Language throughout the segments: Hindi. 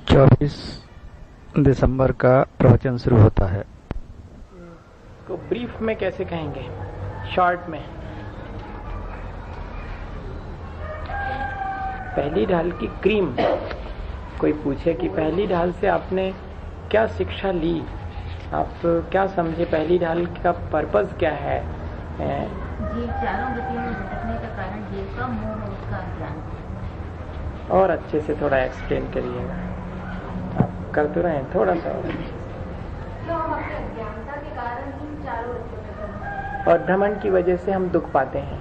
24 दिसंबर का प्रवचन शुरू होता है। को ब्रीफ में कैसे कहेंगे, शॉर्ट में? पहली ढाल की क्रीम। कोई पूछे कि पहली ढाल से आपने क्या शिक्षा ली, आप क्या समझे, पहली ढाल का पर्पस क्या है? जीव चारों गतियों में भटकने का कारण जीव का मोह और उसका अज्ञान। और अच्छे से थोड़ा एक्सप्लेन करिएगा, आप कर तो रहे हैं, थोड़ा सा और। हम अपनी अज्ञानता के कारण ही चारों गतियों और भ्रमण की वजह से हम दुख पाते हैं,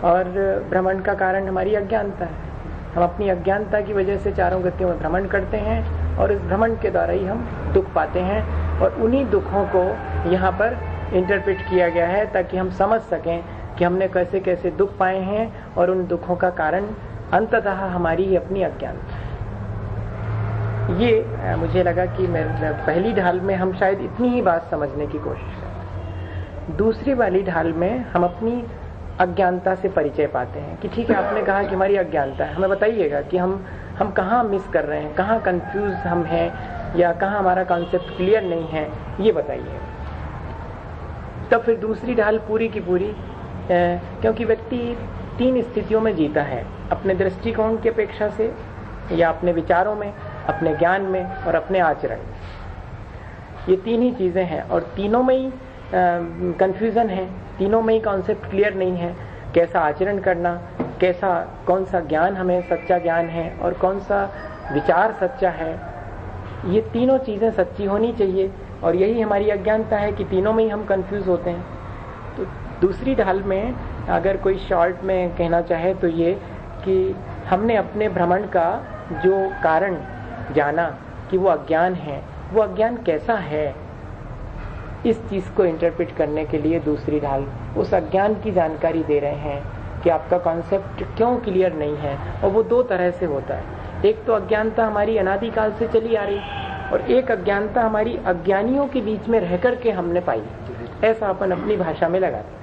और भ्रमण का कारण हमारी अज्ञानता है। हम अपनी अज्ञानता की वजह से चारों गतियों में भ्रमण करते हैं, और इस भ्रमण के द्वारा ही हम दुख पाते हैं। और उन्हीं दुखों को यहाँ पर इंटरप्रेट किया गया है ताकि हम समझ सकें कि हमने कैसे कैसे दुख पाए हैं, और उन दुखों का कारण अंततः हमारी ही अपनी अज्ञानता है। ये मुझे लगा कि पहली ढाल में हम शायद इतनी ही बात समझने की कोशिश करें। दूसरी वाली ढाल में हम अपनी अज्ञानता से परिचय पाते हैं कि ठीक है, आपने कहा कि हमारी अज्ञानता है, हमें बताइएगा कि हम कहाँ मिस कर रहे हैं, कहाँ कंफ्यूज हम हैं, या कहाँ हमारा कॉन्सेप्ट क्लियर नहीं है, ये बताइए। तब फिर दूसरी ढाल पूरी की पूरी, क्योंकि व्यक्ति तीन स्थितियों में जीता है, अपने दृष्टिकोण की अपेक्षा से, या अपने विचारों में, अपने ज्ञान में, और अपने आचरण में। ये तीन ही चीजें हैं, और तीनों में ही कंफ्यूजन है, तीनों में ही कॉन्सेप्ट क्लियर नहीं है। कैसा आचरण करना, कौन सा ज्ञान हमें सच्चा ज्ञान है, और कौन सा विचार सच्चा है, ये तीनों चीजें सच्ची होनी चाहिए। और यही हमारी अज्ञानता है कि तीनों में ही हम कंफ्यूज होते हैं। तो दूसरी ढाल में अगर कोई शॉर्ट में कहना चाहे तो ये कि हमने अपने भ्रमण का जो कारण जाना कि वो अज्ञान है, वो अज्ञान कैसा है, इस चीज को इंटरप्रेट करने के लिए दूसरी ढाल उस अज्ञान की जानकारी दे रहे हैं कि आपका कॉन्सेप्ट क्यों क्लियर नहीं है। और वो दो तरह से होता है, एक तो अज्ञानता हमारी अनादिकाल से चली आ रही, और एक अज्ञानता हमारी अज्ञानियों के बीच में रह करके हमने पाई, ऐसा अपन अपनी भाषा में लगाते।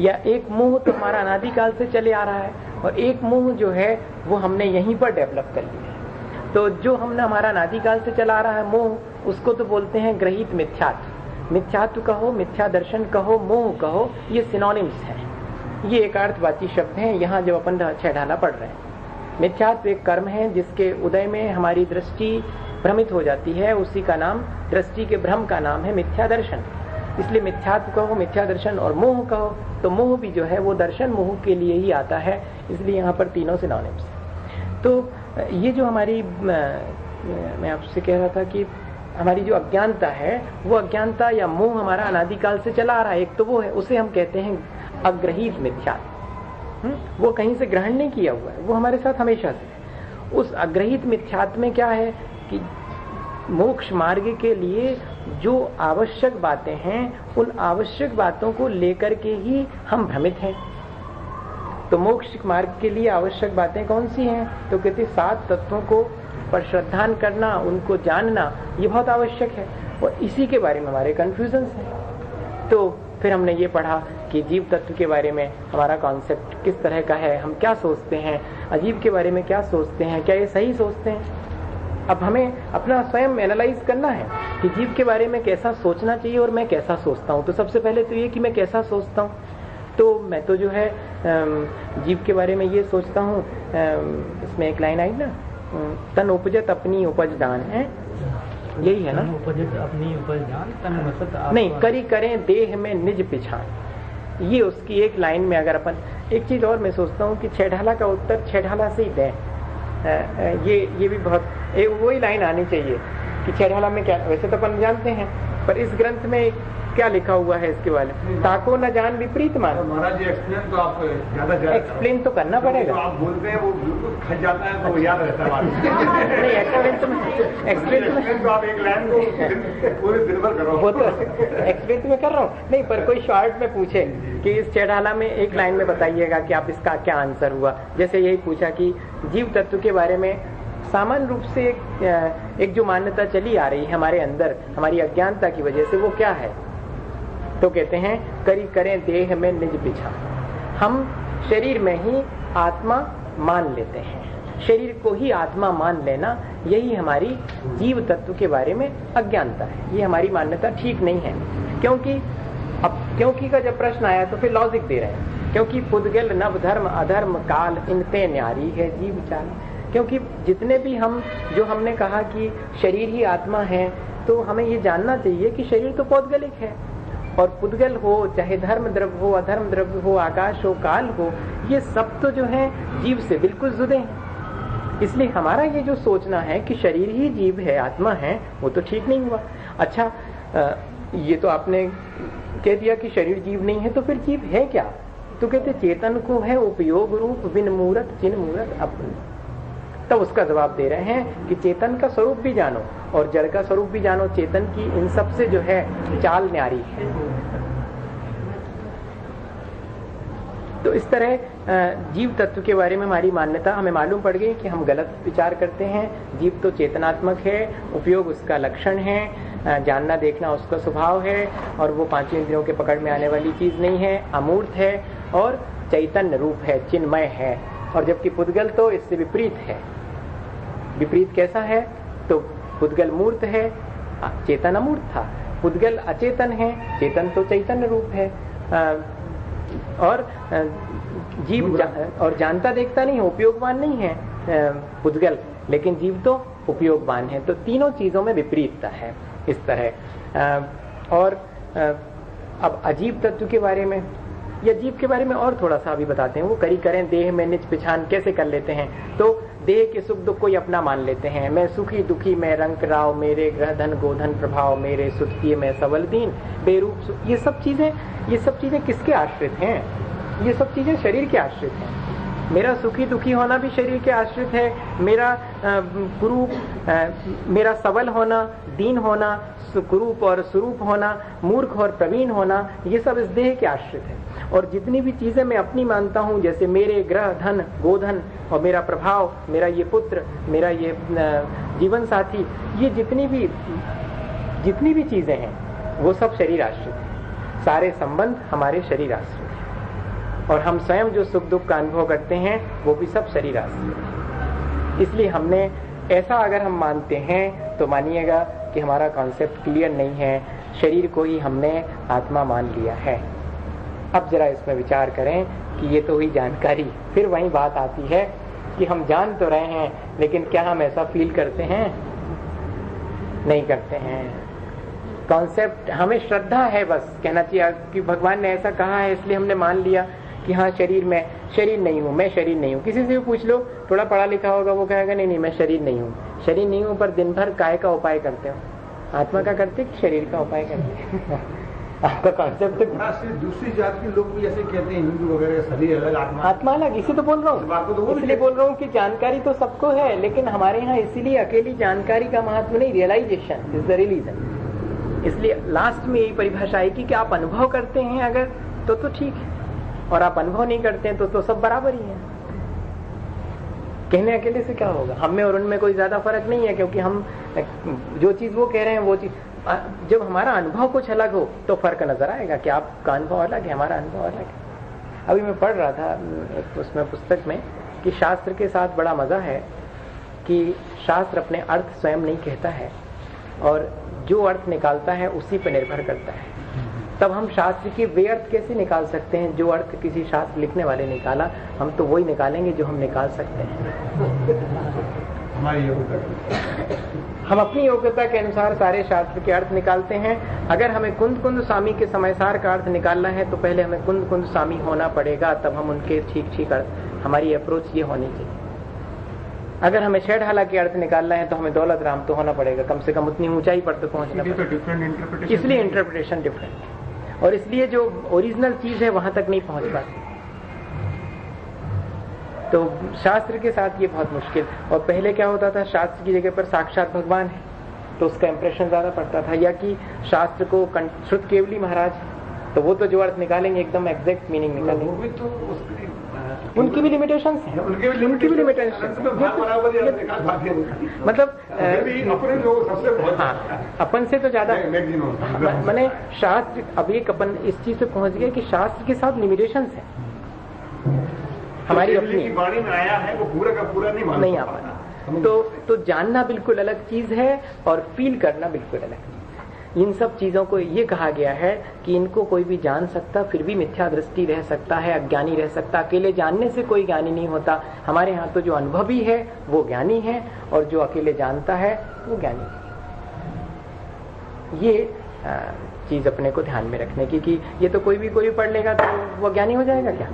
या एक मुंह तो हमारा अनादिकाल से चले आ रहा है, और एक मुंह जो है वो हमने यहीं पर डेवलप कर लिया है। तो जो हमने हमारा अनादिकाल से चला आ रहा है मुंह, उसको तो बोलते हैं ग्रहित मिथ्यात्व। मिथ्यात्व कहो, मिथ्या दर्शन कहो, मोह कहो, ये सिनोनिम्स हैं, ये एक अर्थवाची शब्द हैं यहाँ जब अपन छह ढाला पढ़ रहे हैं। मिथ्यात्व एक कर्म है जिसके उदय में हमारी दृष्टि भ्रमित हो जाती है, उसी का नाम, दृष्टि के भ्रम का नाम है मिथ्या दर्शन। इसलिए मिथ्यात्व कहो, मिथ्या दर्शन, और मोह कहो, तो मोह भी जो है वो दर्शन मोह के लिए ही आता है, इसलिए यहाँ पर तीनों सिनोनिम्स हैं। तो ये जो हमारी, मैं आपसे कह रहा था कि हमारी जो अज्ञानता है, वो अज्ञानता या मोह हमारा अनादिकाल से चला आ रहा है। एक तो वो है, उसे हम कहते हैं अग्रहित मिथ्यात्व। वो कहीं से ग्रहण नहीं किया हुआ है, वो हमारे साथ हमेशा से। उस अग्रहित मिथ्यात्व में क्या है कि मोक्ष मार्ग के लिए जो आवश्यक बातें हैं, उन आवश्यक बातों को लेकर के ही हम भ्रमित हैं। तो मोक्ष मार्ग के लिए आवश्यक बातें कौन सी हैं? तो कहते 7 तत्वों को पर श्रद्धान करना, उनको जानना, ये बहुत आवश्यक है, और इसी के बारे में हमारे कंफ्यूजन हैं। तो फिर हमने ये पढ़ा कि जीव तत्व के बारे में हमारा कॉन्सेप्ट किस तरह का है, हम क्या सोचते हैं, अजीब के बारे में क्या सोचते हैं, क्या ये सही सोचते हैं। अब हमें अपना स्वयं एनालाइज करना है कि जीव के बारे में कैसा सोचना चाहिए और मैं कैसा सोचता हूँ। तो सबसे पहले तो ये कि मैं कैसा सोचता हूँ। तो मैं तो जो है जीव के बारे में ये सोचता हूँ, इसमें एक लाइन आई ना, तन उपजत अपनी उपज दान है, यही है ना, उपजत अपनी उपज दान, तन वसत नहीं, करी करें देह में निज पिछान। ये उसकी एक लाइन में अगर अपन, एक चीज और मैं सोचता हूँ कि छह ढाला का उत्तर छह ढाला से ही दें। ये भी बहुत वही लाइन आनी चाहिए कि छह ढाला में क्या, वैसे तो अपन जानते हैं, पर इस ग्रंथ में क्या लिखा हुआ है इसके बारे में, ताको न जान विपरीत मान। महाराज जी एक्सप्लेन तो आप ज्यादा एक्सप्लेन तो करना पड़ेगा, तो आप बोलते हैं वो बिल्कुल खच जाता है, तो वो याद रहता है। नहीं, एक्सप्लेन तो आप एक लाइन को पूरे दिन भर करो, वो तो एक्सप्लेन तो मैं कर रहा हूँ। नहीं, पर कोई शॉर्ट में पूछे कि इस छह ढाला में एक लाइन में बताइएगा कि आप इसका क्या आंसर हुआ। जैसे यही पूछा कि जीव तत्व के बारे में सामान्य रूप से एक जो मान्यता चली आ रही है हमारे अंदर, हमारी अज्ञानता की वजह से, वो क्या है? तो कहते हैं करी करें देह में निज बिछा। हम शरीर में ही आत्मा मान लेते हैं, शरीर को ही आत्मा मान लेना, यही हमारी जीव तत्व के बारे में अज्ञानता है। ये हमारी मान्यता ठीक नहीं है, क्योंकि का जब प्रश्न आया तो फिर लॉजिक दे रहे हैं, क्योंकि पुद्गल नव धर्म अधर्म काल इनते न्यारी है जीव चाल। क्योंकि जितने भी जो हमने कहा कि शरीर ही आत्मा है, तो हमें ये जानना चाहिए कि शरीर तो पौद्गलिक है, और पुद्गल हो चाहे धर्म द्रव्य हो अधर्म द्रव्य हो आकाश हो काल हो, ये सब तो जो है जीव से बिल्कुल जुदे हैं। इसलिए हमारा ये जो सोचना है कि शरीर ही जीव है आत्मा है, वो तो ठीक नहीं हुआ। अच्छा, ये तो आपने कह दिया कि शरीर जीव नहीं है, तो फिर जीव है क्या? तो कहते चेतन को है उपयोग रूप विन मूरत चिन्ह मूरत अपने। तब उसका जवाब दे रहे हैं कि चेतन का स्वरूप भी जानो और जड़ का स्वरूप भी जानो। चेतन की इन सब से जो है चाल न्यारी है। तो इस तरह जीव तत्व के बारे में हमारी मान्यता, हमें मालूम पड़ गई कि हम गलत विचार करते हैं। जीव तो चेतनात्मक है, उपयोग उसका लक्षण है, जानना देखना उसका स्वभाव है, और वो पांचों इंद्रियों के पकड़ में आने वाली चीज नहीं है, अमूर्त है और चैतन्य रूप है, चिन्मय है। और जबकि पुद्गल तो इससे विपरीत है। विपरीत कैसा है? तो पुद्गल मूर्त है, चेतन अमूर्त था। पुद्गल अचेतन है, चेतन तो चैतन्य रूप है। और जीव और जानता देखता नहीं है, उपयोगवान नहीं है पुद्गल, लेकिन जीव तो उपयोगवान है। तो तीनों चीजों में विपरीतता है इस तरह। और अब अजीब तत्व के बारे में या जीव के बारे में और थोड़ा सा अभी बताते हैं। वो करें देह में निज पहचान कैसे कर लेते हैं? तो देह के सुख दुख को ही अपना मान लेते हैं। मैं सुखी दुखी, मैं रंग राव, मेरे ग्रह धन गोधन प्रभाव, मेरे सुखी मैं सबल दीन बेरूप। ये सब चीजें किसके आश्रित हैं? ये सब चीजें शरीर के आश्रित हैं। मेरा सुखी दुखी होना भी शरीर के आश्रित है, मेरा कुरूप, मेरा सबल होना, दीन होना, सुकुरूप और स्वरूप होना, मूर्ख और प्रवीण होना, ये सब इस देह के आश्रित है। और जितनी भी चीजें मैं अपनी मानता हूँ, जैसे मेरे ग्रह धन गोधन और मेरा प्रभाव, मेरा ये पुत्र, मेरा ये जीवन साथी, ये जितनी भी चीजें हैं वो सब शरीर आश्रित है। सारे संबंध हमारे शरीर आश्रित है। और हम स्वयं जो सुख दुख का अनुभव करते हैं वो भी सब शरीर आश्रित है। इसलिए हमने ऐसा अगर हम मानते हैं तो मानिएगा कि हमारा कॉन्सेप्ट क्लियर नहीं है, शरीर को ही हमने आत्मा मान लिया है। अब जरा इसमें विचार करें कि ये तो हुई जानकारी। फिर वही बात आती है कि हम जान तो रहे हैं, लेकिन क्या हम ऐसा फील करते हैं? नहीं करते हैं। कॉन्सेप्ट, हमें श्रद्धा है, बस कहना चाहिए कि भगवान ने ऐसा कहा है इसलिए हमने मान लिया कि हाँ शरीर नहीं हूँ, मैं शरीर नहीं हूँ। किसी से भी पूछ लो, थोड़ा पढ़ा लिखा होगा, वो कहेगा नहीं मैं शरीर नहीं हूँ। पर दिन भर काय का उपाय करते हो? आत्मा का करते कि शरीर का उपाय करते? आपका कॉन्सेप्ट दूसरी जात के लोग भी ऐसे कहते हैं, हिंदू वगैरह, शरीर अलग आत्मा अलग। इसी तो बोल रहा हूँ, इसलिए बोल रहा हूँ कि जानकारी तो सबको है, लेकिन हमारे यहाँ इसीलिए अकेली जानकारी का महत्व नहीं, रियलाइजेशन इज द रिलीजन। इसलिए लास्ट में यही परिभाषा है कि आप अनुभव करते हैं अगर तो ठीक है, और आप अनुभव नहीं करते हैं तो सब बराबर ही है। कहने अकेले से क्या होगा? हम में और उनमें कोई ज्यादा फर्क नहीं है, क्योंकि हम जो चीज वो कह रहे हैं वो चीज, जब हमारा अनुभव कुछ अलग हो तो फर्क नजर आएगा कि आपका अनुभव अलग है, हमारा अनुभव अलग है। अभी मैं पढ़ रहा था उसमें पुस्तक में कि शास्त्र के साथ बड़ा मजा है कि शास्त्र अपने अर्थ स्वयं नहीं कहता है, और जो अर्थ निकालता है उसी पर निर्भर करता है। तब हम शास्त्र के वे अर्थ कैसे निकाल सकते हैं? जो अर्थ किसी शास्त्र लिखने वाले निकाला, हम तो वही निकालेंगे जो हम निकाल सकते हैं। हमारी योग्यता, हम अपनी योग्यता के अनुसार सारे शास्त्र के अर्थ निकालते हैं। अगर हमें कुंद कुंद स्वामी के समयसार का अर्थ निकालना है तो पहले हमें कुंद कुंद स्वामी होना पड़ेगा, तब हम उनके ठीक अर्थ, हमारी अप्रोच ये होनी चाहिए। अगर हमें शेढ़ाला के अर्थ निकालना है तो हमें दौलत राम तो होना पड़ेगा, कम से कम उतनी ऊंचाई पर तो पहुंचना पड़ेगा। इसलिए इंटरप्रिटेशन डिफरेंट, और इसलिए जो ओरिजिनल चीज है वहां तक नहीं पहुंच पाती। तो शास्त्र के साथ ये बहुत मुश्किल। और पहले क्या होता था, शास्त्र की जगह पर साक्षात भगवान है तो उसका इंप्रेशन ज्यादा पड़ता था, या कि शास्त्र को श्रुत केवली महाराज, तो वो तो जो अर्थ निकालेंगे एकदम एग्जैक्ट मीनिंग निकालेंगे। उनकी भी लिमिटेशंस हैं, उनकी भी लिमिटेशंस, मतलब अपन से तो ज्यादा। मैंने शास्त्र, अब एक अपन इस चीज पे पहुंच गए कि शास्त्र के साथ लिमिटेशंस है। हमारी अपनी वाणी में आया है वो पूरा का पूरा नहीं आ पाता। तो जानना बिल्कुल अलग चीज है और फील करना बिल्कुल अलग चीज है। इन सब चीजों को ये कहा गया है कि इनको कोई भी जान सकता, फिर भी मिथ्या दृष्टि रह सकता है, अज्ञानी रह सकता। अकेले जानने से कोई ज्ञानी नहीं होता। हमारे यहाँ तो जो अनुभवी है वो ज्ञानी है और जो अकेले जानता है वो ज्ञानी है। ये चीज अपने को ध्यान में रखने की कि ये तो कोई भी पढ़ लेगा तो वो ज्ञानी हो जाएगा क्या?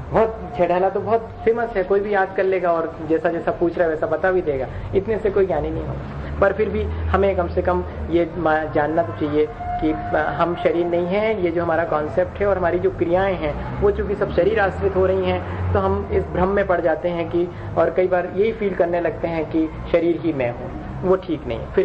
बहुत छेड़ाला तो बहुत फेमस है, कोई भी याद कर लेगा और जैसा जैसा पूछ रहा है वैसा बता भी देगा। इतने से कोई ज्ञानी नहीं होगा। पर फिर भी हमें कम से कम ये जानना तो चाहिए कि हम शरीर नहीं हैं। ये जो हमारा कॉन्सेप्ट है और हमारी जो क्रियाएं हैं वो चूंकि सब शरीर आश्रित हो रही हैं, तो हम इस भ्रम में पड़ जाते हैं कि और कई बार यही फील करने लगते हैं कि शरीर ही मैं हूँ। वो ठीक नहीं। फिर